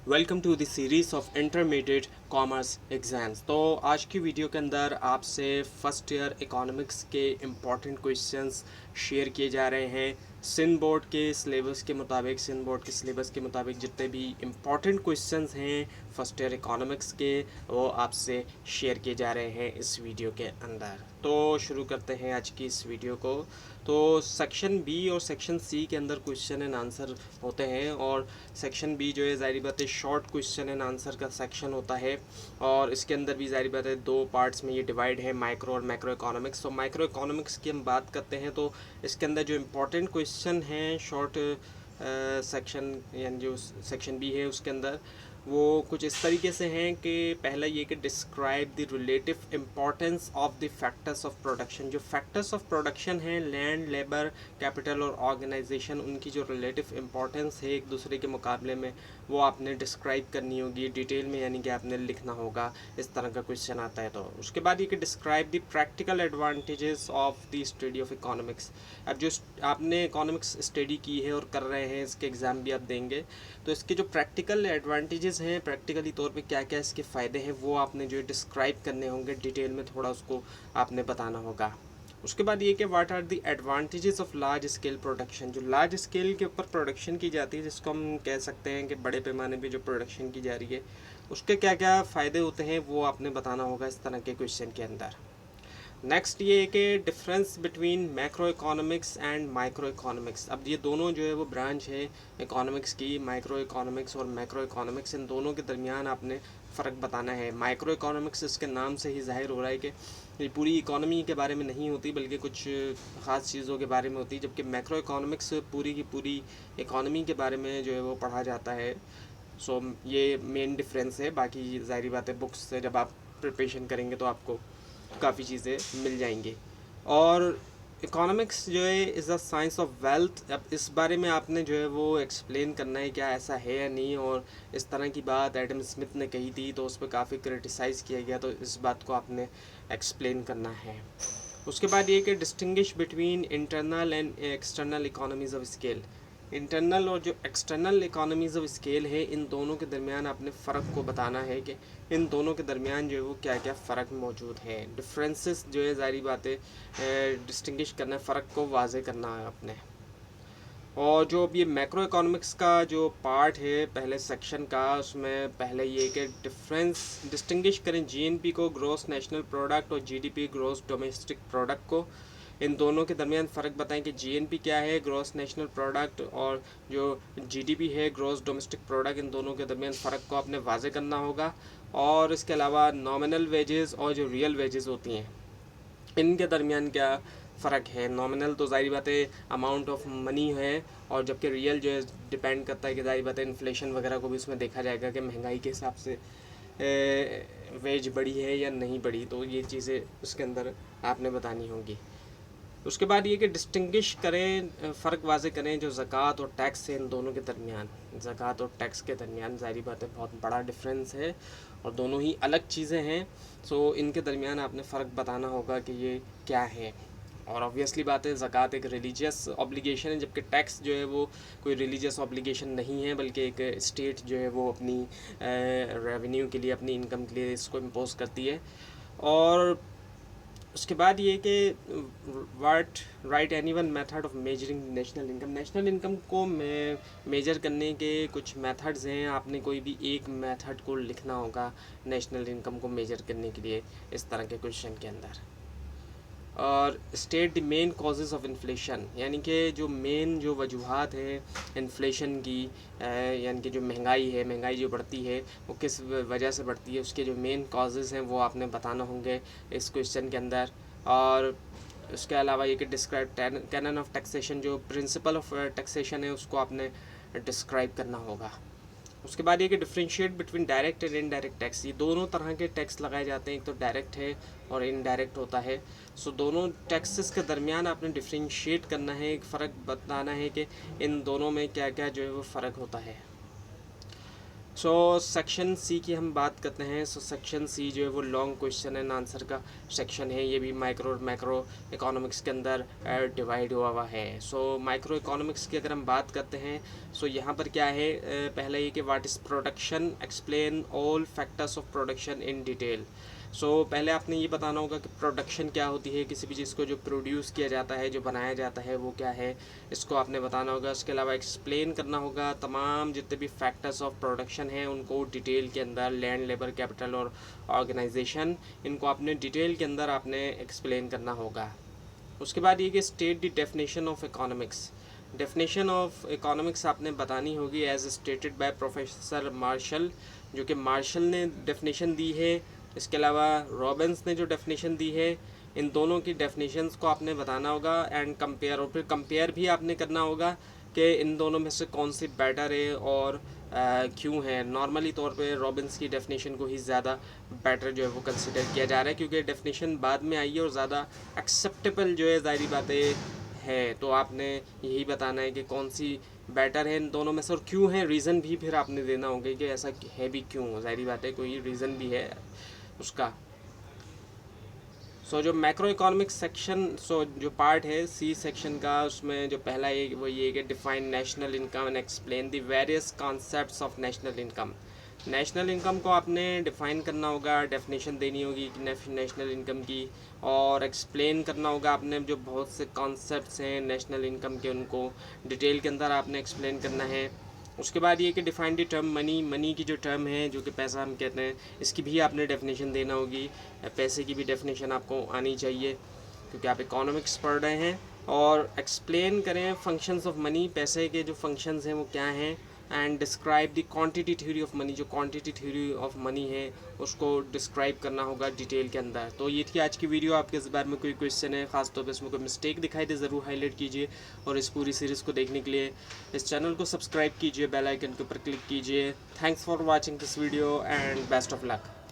Welcome to the series of intermediate commerce exams. तो आज की वीडियो के अंदर आपसे फर्स्ट ईयर इकोनॉमिक्स के इम्पॉर्टेंट क्वेश्चंस शेयर किए जा रहे हैं। सिंध बोर्ड के सिलेबस के मुताबिक जितने भी इम्पॉर्टेंट क्वेश्चंस हैं फर्स्ट ईयर इकोनॉमिक्स के, वो आपसे शेयर किए जा रहे हैं इस वीडियो के अंदर। तो शुरू करते हैं आज की इस वीडियो को। तो सेक्शन बी और सेक्शन सी के अंदर क्वेश्चन एंड आंसर होते हैं, और सेक्शन बी जो है ज़ाहिर बात है शॉर्ट क्वेश्चन एंड आंसर का सेक्शन होता है, और इसके अंदर भी ज़ाहिर बात है दो पार्ट्स में ये डिवाइड है, माइक्रो और मैक्रो इकोनॉमिक्स। तो माइक्रो इकोनॉमिक्स की हम बात करते हैं तो इसके अंदर जो इम्पोर्टेंट क्वेश्चन हैं शॉर्ट सेक्शन यानी जो सेक्शन बी है उसके अंदर वो कुछ इस तरीके से हैं कि पहला ये कि describe the relative importance of the factors of production. जो फैक्टर्स ऑफ प्रोडक्शन हैं, लैंड, लेबर, कैपिटल और ऑर्गेनाइजेशन, उनकी जो रिलेटिव इम्पोर्टेंस है एक दूसरे के मुकाबले में, वो आपने डिस्क्राइब करनी होगी डिटेल में, यानी कि आपने लिखना होगा। इस तरह का क्वेश्चन आता है। तो उसके बाद ये कि describe the practical advantages of the study of economics. अब जो आपने इकोनॉमिक्स स्टडी की है और कर रहे हैं, इसके एग्ज़ाम भी आप देंगे, तो इसके जो प्रैक्टिकल एडवांटेजेस हैं, प्रैक्टिकली तौर पे क्या क्या इसके फ़ायदे हैं, वो आपने जो डिस्क्राइब करने होंगे डिटेल में, थोड़ा उसको आपने बताना होगा। उसके बाद ये कि what are the advantages of large scale production. जो लार्ज स्केल के ऊपर प्रोडक्शन की जाती है, जिसको हम कह सकते हैं कि बड़े पैमाने पे जो प्रोडक्शन की जा रही है, उसके क्या क्या फ़ायदे होते हैं, वो आपने बताना होगा इस तरह के क्वेश्चन के अंदर। नेक्स्ट ये है कि difference between macro economics and micro economics. अब ये दोनों जो है वो ब्रांच है इकोनॉमिक्स की, माइक्रो इकोनॉमिक्स और मैक्रो इकोनॉमिक्स, इन दोनों के दरमियान आपने फ़र्क बताना है। माइक्रो इकोनॉमिक्स इसके नाम से ही ज़ाहिर हो रहा है कि ये पूरी इकोनॉमी के बारे में नहीं होती, बल्कि कुछ ख़ास चीज़ों के बारे में होती है, जबकि मैक्रो इकोनॉमिक्स पूरी की पूरी इकोनॉमी के बारे में जो है वो पढ़ा जाता है। सो ये मेन डिफरेंस है। बाकी ज़ाहिर बात है बुक्स से जब आप प्रिपरेशन करेंगे तो आपको काफ़ी चीज़ें मिल जाएंगी। और इकोनॉमिक्स जो है is the science of wealth. अब इस बारे में आपने जो है वो एक्सप्लेन करना है क्या ऐसा है या नहीं, और इस तरह की बात एडम स्मिथ ने कही थी तो उस पर काफ़ी क्रिटिसाइज़ किया गया, तो इस बात को आपने एक्सप्लेन करना है। उसके बाद ये कि distinguish between internal and external economies of scale. Internal और जो एक्सटर्नल इकोनॉमीज़ ऑफ स्केल है, इन दोनों के दरमियान आपने फ़र्क को बताना है कि इन दोनों के दरमियान जो है वो क्या क्या फ़र्क मौजूद है। डिफरेंसेस जो है ज़ाहिर बात है डिस्टिंग्विश करना है, फ़र्क को वाजे करना है आपने। और जो अब ये मैक्रो इकोनॉमिक्स का जो पार्ट है पहले सेक्शन का, उसमें पहले ये कि डिफरेंस डिस्टिंग्विश करें जीएनपी को, ग्रॉस नेशनल प्रोडक्ट, और जीडीपी, ग्रॉस डोमेस्टिक प्रोडक्ट को। इन दोनों के दरमियान फ़र्क बताएं कि जीएनपी क्या है, ग्रॉस नेशनल प्रोडक्ट, और जो जीडीपी है, ग्रॉस डोमेस्टिक प्रोडक्ट, इन दोनों के दरमियान फ़र्क को आपने वाजे करना होगा। और इसके अलावा नॉमिनल वेजेस और जो रियल वेजेस होती हैं, इनके दरमियान क्या फ़र्क है। नॉमिनल तो ज़ाहिर बात है अमाउंट ऑफ मनी है, और जबकि रियल जो है डिपेंड करता है कि ज़ाहिर बात है इन्फ्लेशन वगैरह को भी उसमें देखा जाएगा कि महंगाई के हिसाब से वेज बढ़ी है या नहीं बढ़ी, तो ये चीज़ें उसके अंदर आपने बतानी होंगी। उसके बाद ये कि डिस्टिंग्विश करें, फ़र्क वाजे करें जो ज़कात और टैक्स है इन दोनों के दरमियान। ज़कात और टैक्स के दरमियान ज़ाहिर बात है बहुत बड़ा डिफरेंस है, और दोनों ही अलग चीज़ें हैं। सो इनके दरमियान आपने फ़र्क बताना होगा कि ये क्या है। और ऑब्वियसली बात है ज़कात एक रिलीजियस ऑब्लिगेशन है, जबकि टैक्स जो है वो कोई रिलीजियस ऑब्लिगेशन नहीं है, बल्कि एक स्टेट जो है वो अपनी रेवेन्यू के लिए, अपनी इनकम के लिए इसको इम्पोज करती है। और उसके बाद ये कि what write any one method of measuring national income. National income को मेजर करने के कुछ मेथड्स हैं, आपने कोई भी एक मेथड को लिखना होगा नेशनल इनकम को मेजर करने के लिए इस तरह के क्वेश्चन के अंदर। और state the main causes of inflation, यानी कि जो मेन जो वजूहात है इन्फ्लेशन की, यानी कि जो महंगाई जो बढ़ती है वो किस वजह से बढ़ती है, उसके जो मेन कॉजेज़ हैं वो आपने बताना होंगे इस क्वेश्चन के अंदर। और उसके अलावा ये कि डिस्क्राइब कैनन ऑफ टैक्सेशन, जो प्रिंसिपल ऑफ टैक्सेशन है उसको आपने डिस्क्राइब करना होगा। उसके बाद ये कि differentiate between direct and indirect tax. ये दोनों तरह के टैक्स लगाए जाते हैं, एक तो डायरेक्ट है और इनडायरेक्ट होता है। सो दोनों टैक्सेस के दरमियान आपने डिफ्रेंशिएट करना है, एक फ़र्क बताना है कि इन दोनों में क्या क्या जो है वो फ़र्क होता है। सो सेक्शन सी की हम बात करते हैं। सो सेक्शन सी जो है वो लॉन्ग क्वेश्चन एंड आंसर का सेक्शन है। ये भी माइक्रो और मैक्रो इकोनॉमिक्स के अंदर डिवाइड हुआ है। सो माइक्रो इकोनॉमिक्स की अगर हम बात करते हैं, सो यहाँ पर क्या है, पहला ये कि what is production, explain all factors of production in detail. So पहले आपने ये बताना होगा कि प्रोडक्शन क्या होती है, किसी भी चीज़ को जो प्रोड्यूस किया जाता है, जो बनाया जाता है, वो क्या है, इसको आपने बताना होगा। इसके अलावा एक्सप्लेन करना होगा तमाम जितने भी फैक्टर्स ऑफ प्रोडक्शन हैं उनको डिटेल के अंदर, लैंड, लेबर, कैपिटल और ऑर्गेनाइजेशन, इनको आपने डिटेल के अंदर आपने एक्सप्लेन करना होगा। उसके बाद ये कि state the definition of economics. Definition of economics आपने बतानी होगी as stated by professor Marshall, जो कि मार्शल ने डेफिनेशन दी है। इसके अलावा रॉबिन्स ने जो डेफिनेशन दी है, इन दोनों की डेफिनेशंस को आपने बताना होगा एंड कंपेयर, और फिर कंपेयर भी आपने करना होगा कि इन दोनों में से कौन सी बेटर है और क्यों है। नॉर्मली तौर पे रॉबिन्स की डेफिनेशन को ही ज़्यादा बेटर जो है वो कंसिडर किया जा रहा है, क्योंकि डेफिनेशन बाद में आई है और ज़्यादा एक्सेप्टेबल जो है, ज़ाहिर बातें है। तो आपने यही बताना है कि कौन सी बेटर है इन दोनों में से और क्यों है, रीज़न भी फिर आपने देना होगा कि ऐसा है भी क्यों, ज़ाहिर बात है कोई रीज़न भी है उसका। सो जो मैक्रो इकोनॉमिक सेक्शन, जो पार्ट है सी सेक्शन का, उसमें जो पहला है वो ये कि define national income and explain the various concepts of national income. National income को आपने डिफ़ाइन करना होगा, डेफिनेशन देनी होगी कि नेशनल इनकम की, और एक्सप्लेन करना होगा आपने जो बहुत से कॉन्सेप्ट्स हैं नेशनल इनकम के, उनको डिटेल के अंदर आपने एक्सप्लेन करना है। उसके बाद ये कि define the term money, money की जो टर्म है जो कि पैसा हम कहते हैं, इसकी भी आपने डेफिनेशन देना होगी। पैसे की भी डेफिनेशन आपको आनी चाहिए क्योंकि आप इकोनॉमिक्स पढ़ रहे हैं। और एक्सप्लेन करें फंक्शंस ऑफ मनी, पैसे के जो फंक्शंस हैं वो क्या हैं, and describe the quantity theory of money, जो क्वांटिटी थ्योरी ऑफ मनी है उसको डिस्क्राइब करना होगा डिटेल के अंदर। तो ये थी आज की वीडियो। आपके इस बारे में कोई क्वेश्चन है, ख़ासतौर पर इसमें कोई मिस्टेक दिखाई दे, ज़रूर हाईलाइट कीजिए। और इस पूरी सीरीज़ को देखने के लिए इस चैनल को सब्सक्राइब कीजिए, बेल आइकन के ऊपर क्लिक कीजिए। Thanks for watching this video and best of luck.